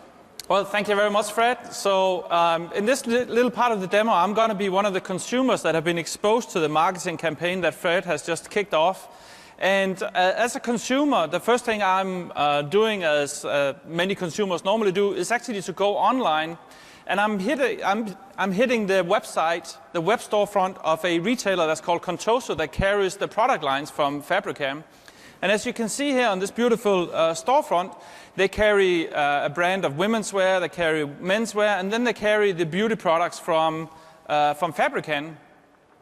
Well, thank you very much, Fred. So in this little part of the demo, I'm going to be one of the consumers that have been exposed to the marketing campaign that Fred has just kicked off. And as a consumer, the first thing I'm doing, as many consumers normally do, is actually to go online. And I'm hitting the website, the web storefront of a retailer that's called Contoso that carries the product lines from Fabricam. And as you can see here on this beautiful storefront, they carry a brand of women's wear, they carry menswear, and then they carry the beauty products from Fabricam.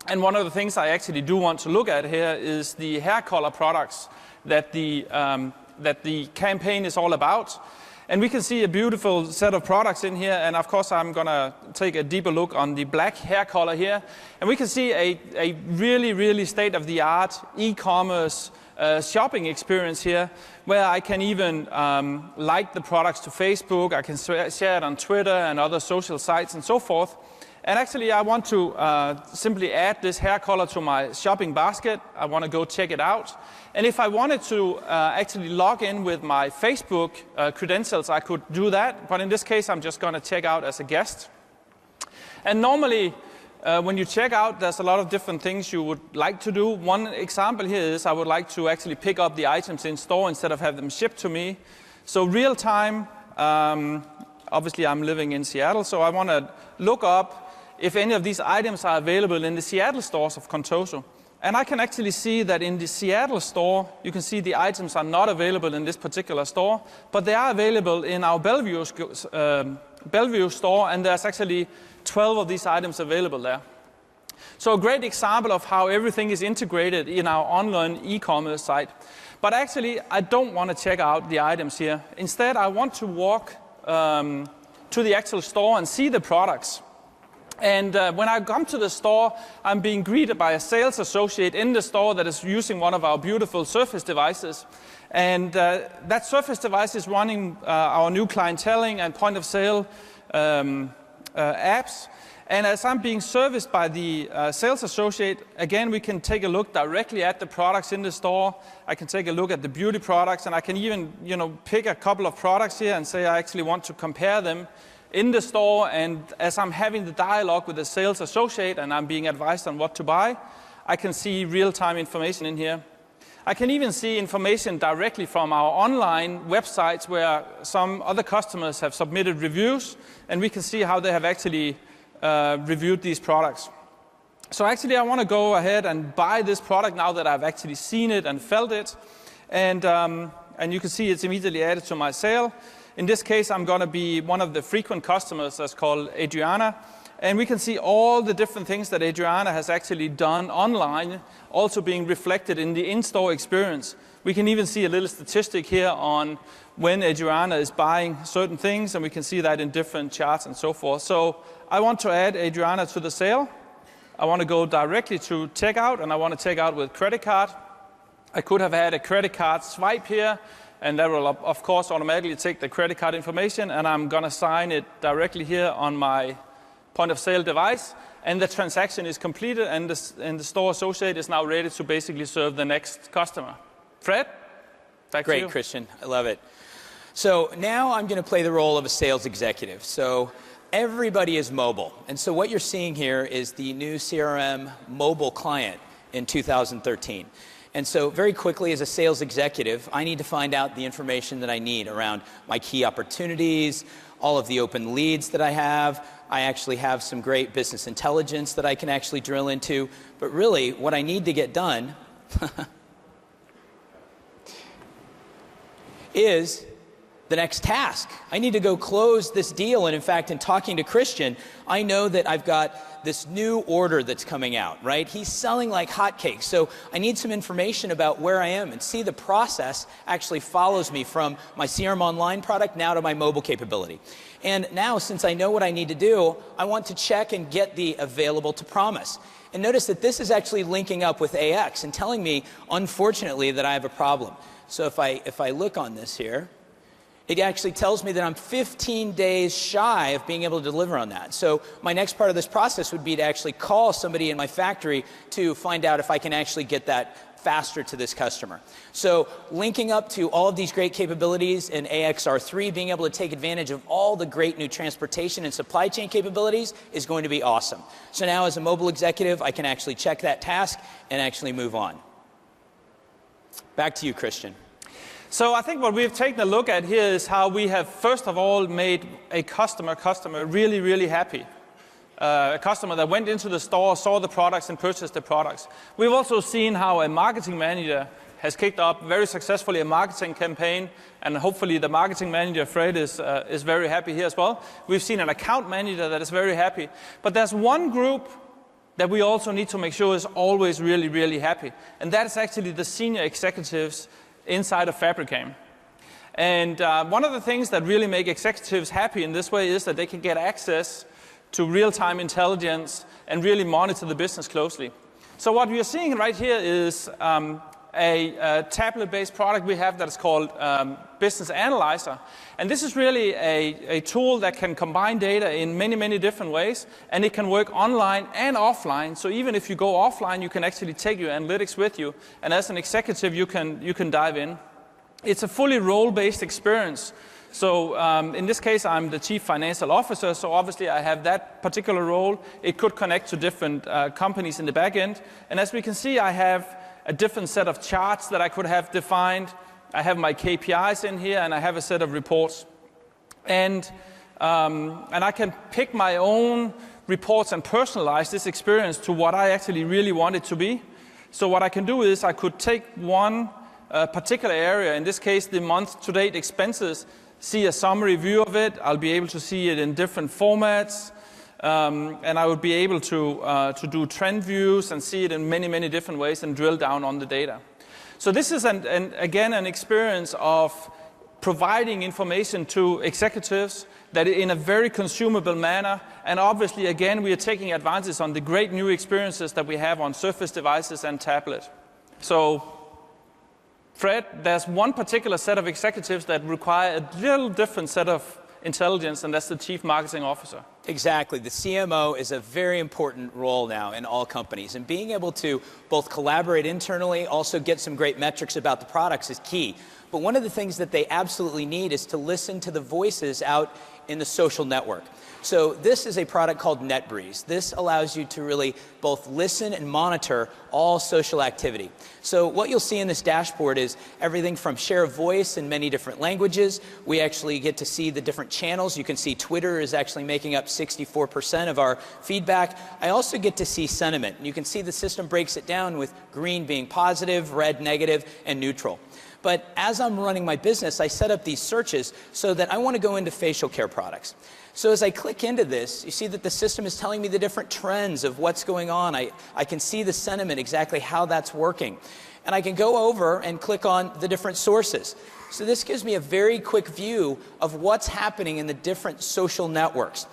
And one of the things I actually do want to look at here is the hair color products that the campaign is all about. And we can see a beautiful set of products in here, and of course I'm going to take a deeper look on the black hair color here. And we can see a really state-of-the-art e-commerce shopping experience here, where I can even like the products to Facebook, I can share it on Twitter and other social sites and so forth. And actually I want to simply add this hair color to my shopping basket. I want to go check it out. And if I wanted to actually log in with my Facebook credentials, I could do that. But in this case, I'm just going to check out as a guest. And normally, when you check out, there's a lot of different things you would like to do. One example here is I would like to actually pick up the items in store instead of have them shipped to me. So real time, obviously I'm living in Seattle, so I want to look up if any of these items are available in the Seattle stores of Contoso. And I can actually see that in the Seattle store, you can see the items are not available in this particular store, but they are available in our Bellevue store, and there's actually 12 of these items available there. So a great example of how everything is integrated in our online e-commerce site. But actually, I don't want to check out the items here. Instead, I want to walk to the actual store and see the products. And when I come to the store, I'm being greeted by a sales associate in the store that is using one of our beautiful Surface devices. And that Surface device is running our new clienteling and point of sale apps. And as I'm being serviced by the sales associate, again, we can take a look directly at the products in the store. I can take a look at the beauty products, and I can even, pick a couple of products here and say I actually want to compare them in the store. And as I'm having the dialogue with the sales associate and I'm being advised on what to buy, I can see real-time information in here. I can even see information directly from our online websites where some other customers have submitted reviews, and we can see how they have actually reviewed these products. So actually I want to go ahead and buy this product now that I've actually seen it and felt it. And you can see it's immediately added to my sale. In this case, I'm going to be one of the frequent customers that's called Adriana. And we can see all the different things that Adriana has actually done online, also being reflected in the in-store experience. We can even see a little statistic here on when Adriana is buying certain things, and we can see that in different charts and so forth. So I want to add Adriana to the sale. I want to go directly to checkout, and I want to check out with credit card. I could have had a credit card swipe here, and that will, of course, automatically take the credit card information, and I'm going to sign it directly here on my point of sale device, and the transaction is completed, and the store associate is now ready to basically serve the next customer. Fred, back to you. Great, Christian. I love it. So now I'm going to play the role of a sales executive. So everybody is mobile. And so what you're seeing here is the new CRM mobile client in 2013. And so very quickly as a sales executive, I need to find out the information that I need around my key opportunities, all of the open leads that I have. I actually have some great business intelligence that I can actually drill into. But really, what I need to get done is the next task. I need to go close this deal. And in fact, in talking to Christian, I know that I've got this new order that's coming out, right? He's selling like hotcakes. So I need some information about where I am, and see the process actually follows me from my CRM Online product now to my mobile capability. And now, since I know what I need to do, I want to check and get the available to promise. And notice that this is actually linking up with AX and telling me, unfortunately, that I have a problem. So if I look on this here, it actually tells me that I'm 15 days shy of being able to deliver on that. So my next part of this process would be to actually call somebody in my factory to find out if I can actually get that faster to this customer. So linking up to all of these great capabilities in AXR3, being able to take advantage of all the great new transportation and supply chain capabilities is going to be awesome. So now as a mobile executive, I can actually check that task and actually move on. Back to you, Christian. So I think what we've taken a look at here is how we have, first of all, made a customer really, really happy. A customer that went into the store, saw the products, and purchased the products. We've also seen how a marketing manager has kicked up very successfully a marketing campaign, and hopefully the marketing manager, Fred, is very happy here as well. We've seen an account manager that is very happy. But there's one group that we also need to make sure is always really, really happy, and that is actually the senior executives inside of Fabricam. And one of the things that really make executives happy in this way is that they can get access to real-time intelligence and really monitor the business closely. So what we are seeing right here is a tablet-based product we have that is called Business Analyzer. And this is really a tool that can combine data in many, many different ways, and it can work online and offline. So even if you go offline, you can actually take your analytics with you, and as an executive, you can dive in. It's a fully role-based experience. So in this case, I'm the Chief Financial Officer, so obviously I have that particular role. It could connect to different companies in the back end. And as we can see, I have a different set of charts that I could have defined. I have my KPIs in here, and I have a set of reports. And and I can pick my own reports and personalize this experience to what I actually really want it to be. So what I can do is I could take one particular area, in this case the month-to-date expenses, see a summary view of it. I'll be able to see it in different formats, and I would be able to do trend views and see it in many, many different ways and drill down on the data. So this is, again, an experience of providing information to executives that in a very consumable manner, and obviously, again, we are taking advantage on the great new experiences that we have on Surface devices and tablet. So, Fred, there's one particular set of executives that require a little different set of intelligence, and that's the Chief Marketing Officer. Exactly. The CMO is a very important role now in all companies, and being able to both collaborate internally, also get some great metrics about the products is key. But one of the things that they absolutely need is to listen to the voices out in the social network. So this is a product called NetBreeze. This allows you to really both listen and monitor all social activity. So what you'll see in this dashboard is everything from share of voice in many different languages. We actually get to see the different channels. You can see Twitter is actually making up 64% of our feedback. I also get to see sentiment. You can see the system breaks it down with green being positive, red negative, and neutral. But as I'm running my business, I set up these searches so that I want to go into facial care products. So as I click into this, you see that the system is telling me the different trends of what's going on. I can see the sentiment, exactly how that's working. And I can go over and click on the different sources. So this gives me a very quick view of what's happening in the different social networks.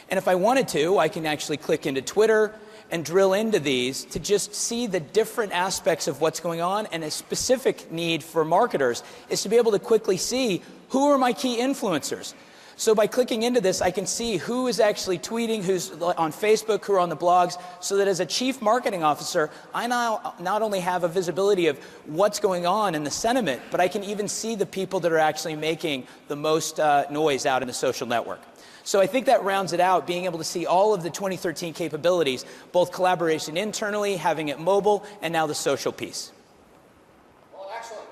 And if I wanted to, I can actually click into Twitter and drill into these to just see the different aspects of what's going on. And a specific need for marketers is to be able to quickly see who are my key influencers. So by clicking into this, I can see who is actually tweeting, who's on Facebook, who are on the blogs, so that as a chief marketing officer, I now not only have a visibility of what's going on in the sentiment, but I can even see the people that are actually making the most noise out in the social network. So I think that rounds it out, being able to see all of the 2013 capabilities, both collaboration internally, having it mobile, and now the social piece. Well, excellent.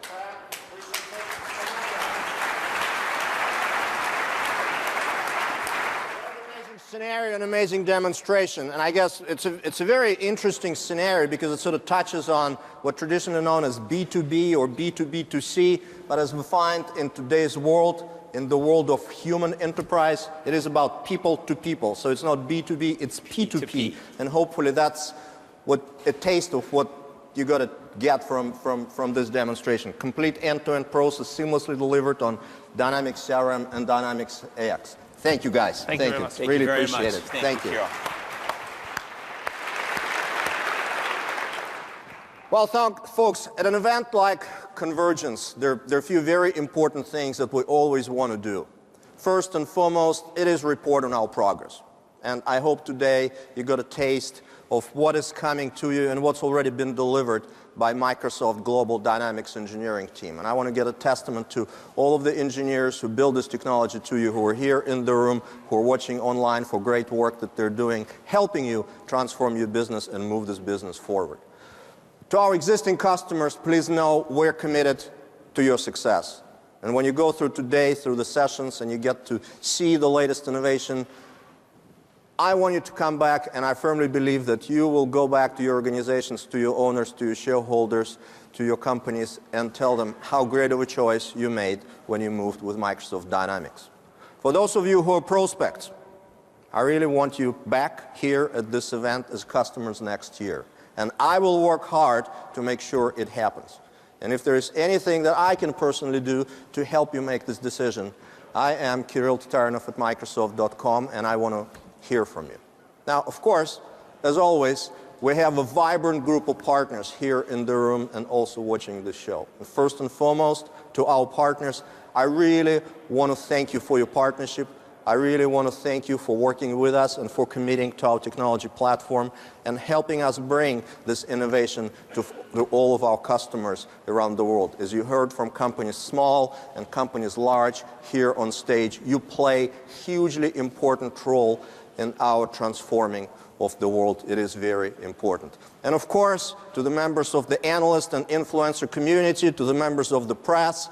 Amazing scenario, an amazing demonstration. And I guess it's a very interesting scenario because it sort of touches on what traditionally known as B2B or B2B2C, but as we find in today's world, in the world of human enterprise, it is about people to people. So it's not B2B, it's P2P. And hopefully that's what a taste of what you got to get from this demonstration. Complete end-to-end process seamlessly delivered on Dynamics CRM and Dynamics AX. Thank you, guys. Thank you very much. Really appreciate it. Thank you. Well, folks, at an event like Convergence, there are a few very important things that we always want to do. First and foremost, it is report on our progress. And I hope today you got a taste of what is coming to you and what's already been delivered by Microsoft Global Dynamics Engineering Team. And I want to get a testament to all of the engineers who build this technology to you, who are here in the room, who are watching online, for great work that they're doing, helping you transform your business and move this business forward. To our existing customers, please know we're committed to your success. And when you go through today, through the sessions, and you get to see the latest innovation, I want you to come back, and I firmly believe that you will go back to your organizations, to your owners, to your shareholders, to your companies, and tell them how great of a choice you made when you moved with Microsoft Dynamics. For those of you who are prospects, I really want you back here at this event as customers next year. And I will work hard to make sure it happens. And if there is anything that I can personally do to help you make this decision, I am Kirill Tatarinov at Microsoft.com, and I want to hear from you. Now, of course, as always, we have a vibrant group of partners here in the room and also watching the show. And first and foremost, to our partners, I really want to thank you for your partnership. I really want to thank you for working with us and for committing to our technology platform and helping us bring this innovation to all of our customers around the world. As you heard from companies small and companies large here on stage, you play a hugely important role in our transforming of the world. It is very important. And of course, to the members of the analyst and influencer community, to the members of the press,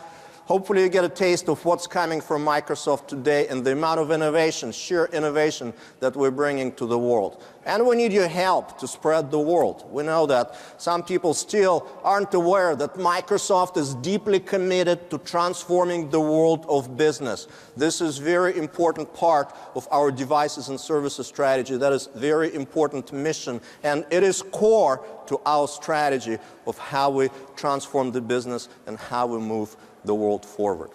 Hopefully you get a taste of what's coming from Microsoft today and the amount of innovation, sheer innovation that we're bringing to the world. And we need your help to spread the word. We know that some people still aren't aware that Microsoft is deeply committed to transforming the world of business. This is a very important part of our devices and services strategy. That is a very important mission, and it is core to our strategy of how we transform the business and how we move the world forward.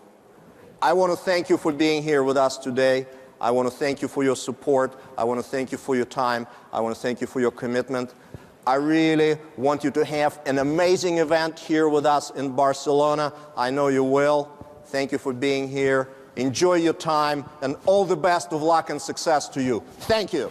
I want to thank you for being here with us today. I want to thank you for your support. I want to thank you for your time. I want to thank you for your commitment. I really want you to have an amazing event here with us in Barcelona. I know you will. Thank you for being here. Enjoy your time, and all the best of luck and success to you. Thank you.